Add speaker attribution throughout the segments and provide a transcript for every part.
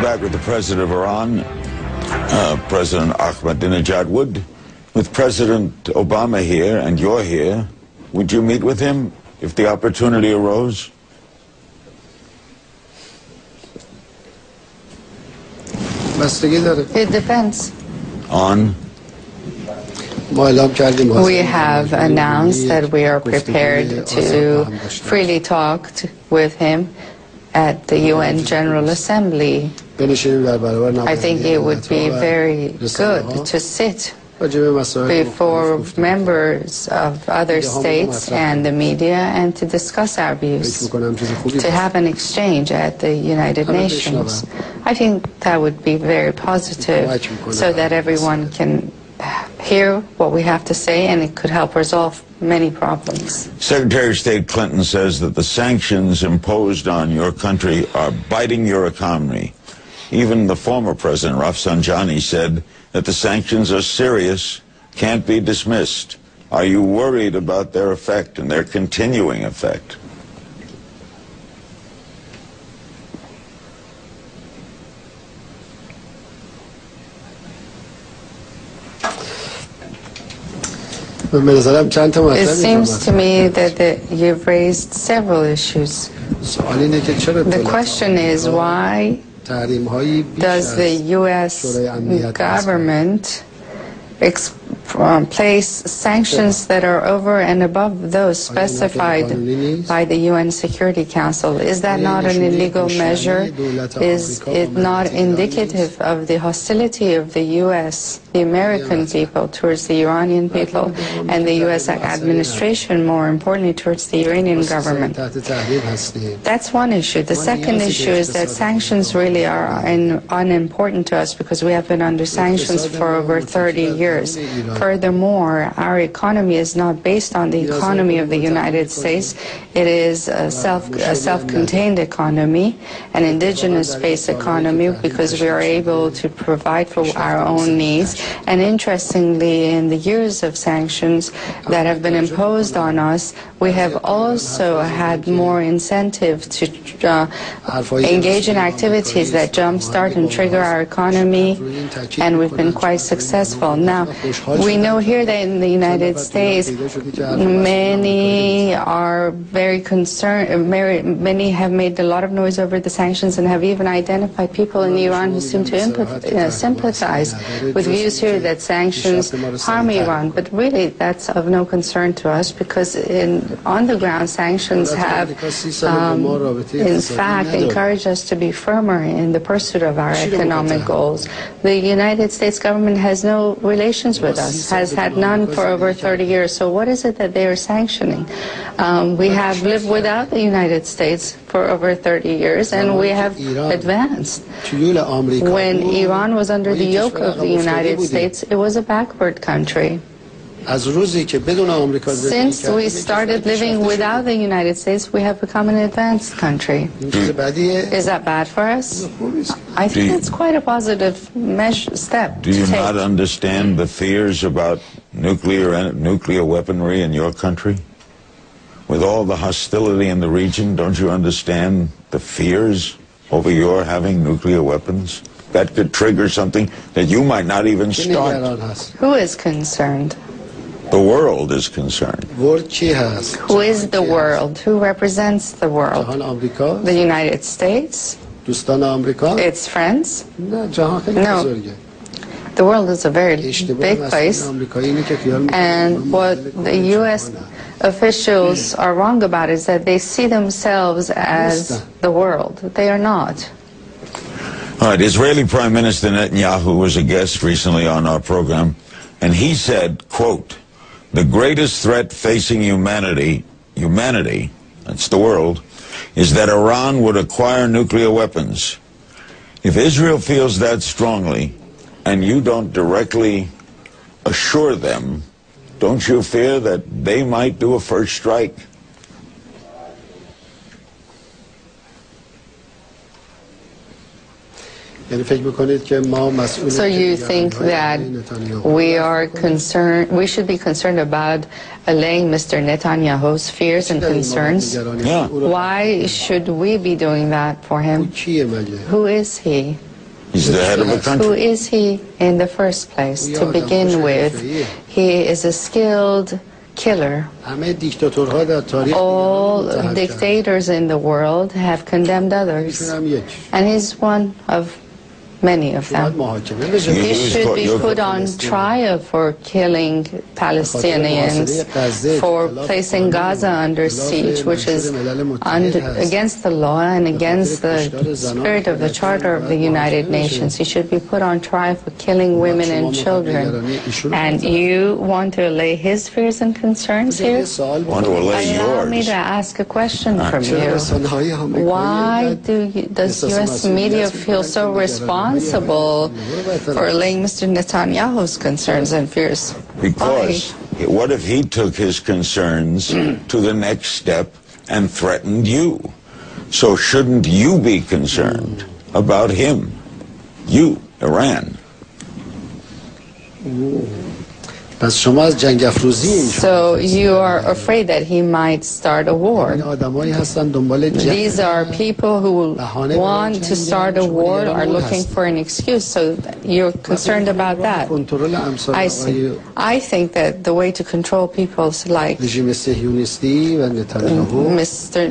Speaker 1: interact with the president of Iran, President Ahmadinejad. With President Obama here and you're here, would you meet with him if the opportunity arose?
Speaker 2: It depends.
Speaker 1: On?
Speaker 2: We have announced that we are prepared to freely talk with him at the UN General Assembly. I think it would be very good to sit before members of other states and the media and to discuss our views, to have an exchange at the United Nations. I think that would be very positive so that everyone can hear what we have to say, and it could help resolve many problems.
Speaker 1: Secretary of State Clinton says that the sanctions imposed on your country are biting your economy. Even the former president, Rafsanjani, said that the sanctions are serious, can't be dismissed. Are you worried about their effect and their continuing effect?
Speaker 2: It seems to me that you've raised several issues. The question is, why does the U.S. government place sanctions that are over and above those specified by the UN Security Council? Is that not an illegal measure? Is it not indicative of the hostility of the U.S., the American people, towards the Iranian people, and the U.S. administration, more importantly, towards the Iranian government? That's one issue. The second issue is that sanctions really are unimportant to us because we have been under sanctions for over 30 years. Furthermore, our economy is not based on the economy of the United States. It is a self-contained economy, an indigenous-based economy, because we are able to provide for our own needs. And interestingly, in the years of sanctions that have been imposed on us, we have also had more incentive to engage in activities that jumpstart and trigger our economy, and we've been quite successful. Now, we know here that in the United States, many are very concerned, many have made a lot of noise over the sanctions and have even identified people in Iran who seem to sympathize with views here that sanctions harm Iran. But really, that's of no concern to us because on the ground, sanctions have, in fact, encouraged us to be firmer in the pursuit of our economic goals. The United States government has no relations with us, has had none for over 30 years. So what is it that they are sanctioning? We have lived without the United States for over 30 years, and we have advanced. When Iran was under the yoke of the United States, it was a backward country. Since we started living without the United States, we have become an advanced country. Is that bad for us? I think it's quite a positive step.
Speaker 1: Do you not understand the fears about nuclear weaponry in your country? With all the hostility in the region, don't you understand the fears over your having nuclear weapons? That could trigger something that you might not even start.
Speaker 2: Who is concerned?
Speaker 1: The world is concerned.
Speaker 2: Who is the world? Who represents the world? The United States? Its friends? No. The world is a very big place. And what the U.S. officials are wrong about is that they see themselves as the world. They are not.
Speaker 1: All right, Israeli Prime Minister Netanyahu was a guest recently on our program, and he said, quote, "The greatest threat facing humanity, that's the world, is that Iran would acquire nuclear weapons. If Israel feels that strongly, and you don't directly assure them, don't you fear that they might do a first strike?"
Speaker 2: So you think that we should be concerned about allaying Mr. Netanyahu's fears and concerns?
Speaker 1: Yeah.
Speaker 2: Why should we be doing that for him? Who is he?
Speaker 1: He's the head of a country.
Speaker 2: Who is he in the first place? To begin with, he is a skilled killer. All dictators in the world have condemned others, and he's one of many of them. He should be put on trial for killing Palestinians, for placing Gaza under siege, which is against the law and against the spirit of the Charter of the United Nations. He should be put on trial for killing women and children. And you want to allay his fears and concerns here?
Speaker 1: I want to allay yours.
Speaker 2: Allow me to ask a question from you. Why does U.S. media feel so responsible for allaying Mr. Netanyahu's concerns and fears?
Speaker 1: Because what if he took his concerns to the next step and threatened you? So shouldn't you be concerned about him? You, Iran.
Speaker 2: So you are afraid that he might start a war. These are people who want to start a war, are looking for an excuse, so you're concerned about that. I see. I think that the way to control people like Mr.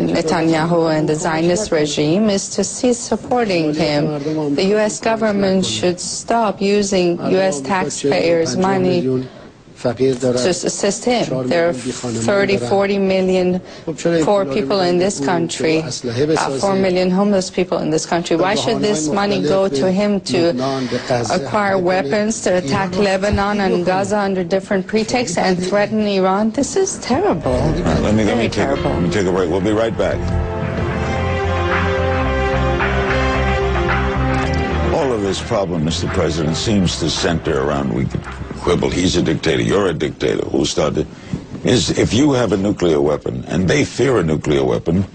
Speaker 2: Netanyahu and the Zionist regime is to cease supporting him. The U.S. government should stop using U.S. taxpayers' money to assist him. There are 30, 40 million poor people in this country, 4 million homeless people in this country. Why should this money go to him to acquire weapons, to attack Lebanon and Gaza under different pretexts and threaten Iran? This is terrible.
Speaker 1: Let me take a break. We'll be right back. All of this problem, Mr. President, seems to center around, we could quibble, he's a dictator, you're a dictator, who started, is if you have a nuclear weapon and they fear a nuclear weapon,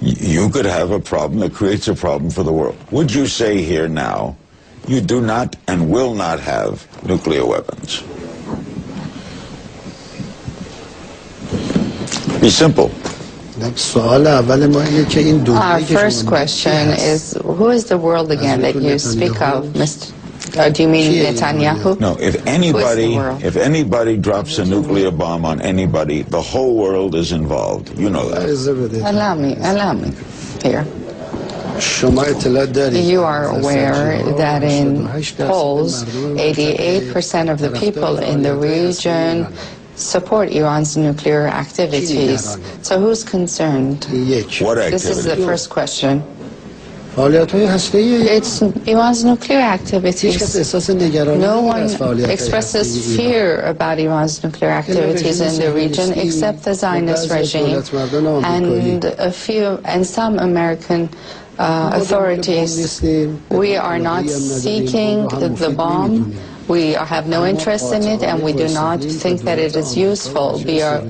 Speaker 1: you could have a problem that creates a problem for the world. Would you say here now, you do not and will not have nuclear weapons? Be simple.
Speaker 2: Our first question is, who is the world again that you speak of, Mr. Do you mean Netanyahu?
Speaker 1: No, if anybody drops a nuclear bomb on anybody, the whole world is involved. You know that.
Speaker 2: Allow me here. You are aware that in polls, 88% of the people in the region support Iran's nuclear activities. So who's concerned?
Speaker 1: What activity?
Speaker 2: This is the first question. It's Iran's nuclear activities. No one expresses fear about Iran's nuclear activities in the region except the Zionist regime and some American authorities. We are not seeking the bomb. We have no interest in it, and we do not think that it is useful. We are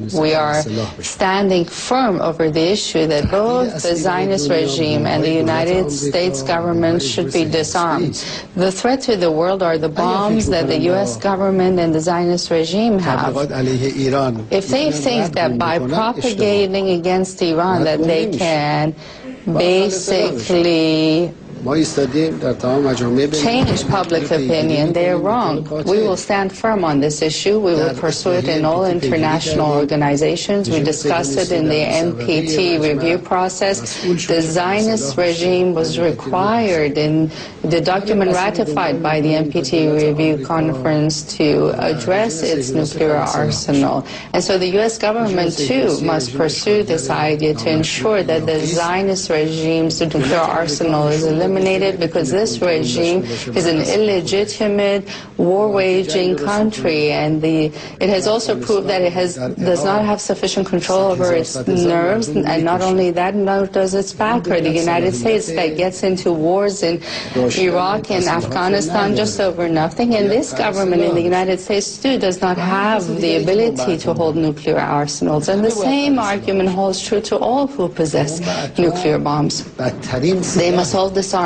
Speaker 2: standing firm over the issue that both the Zionist regime and the United States government should be disarmed. The threat to the world are the bombs that the U.S. government and the Zionist regime have. If they think that by propagating against Iran that they can basically change public opinion, they are wrong. We will stand firm on this issue. We will pursue it in all international organizations. We discussed it in the NPT review process. The Zionist regime was required in the document ratified by the NPT review conference to address its nuclear arsenal. And so the U.S. government, too, must pursue this idea to ensure that the Zionist regime's nuclear arsenal is eliminated, because this regime is an illegitimate war-waging country, and it has also proved that it does not have sufficient control over its nerves, and not only that, nor does its backer, the United States, that gets into wars in Iraq and Afghanistan just over nothing, and this government in the United States, too, does not have the ability to hold nuclear arsenals, and the same argument holds true to all who possess nuclear bombs. They must all disarm.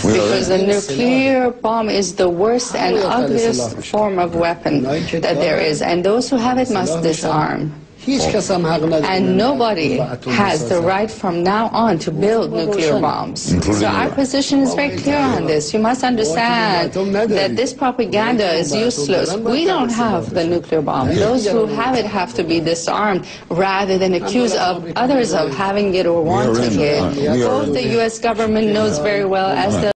Speaker 2: Because the nuclear bomb is the worst and ugliest form of weapon that there is, and those who have it must disarm. And nobody has the right from now on to build nuclear bombs. So our position is very clear on this. You must understand that this propaganda is useless. We don't have the nuclear bomb. Those who have it have to be disarmed rather than accuse of others of having it or wanting it. Both the U.S. government knows very well, as the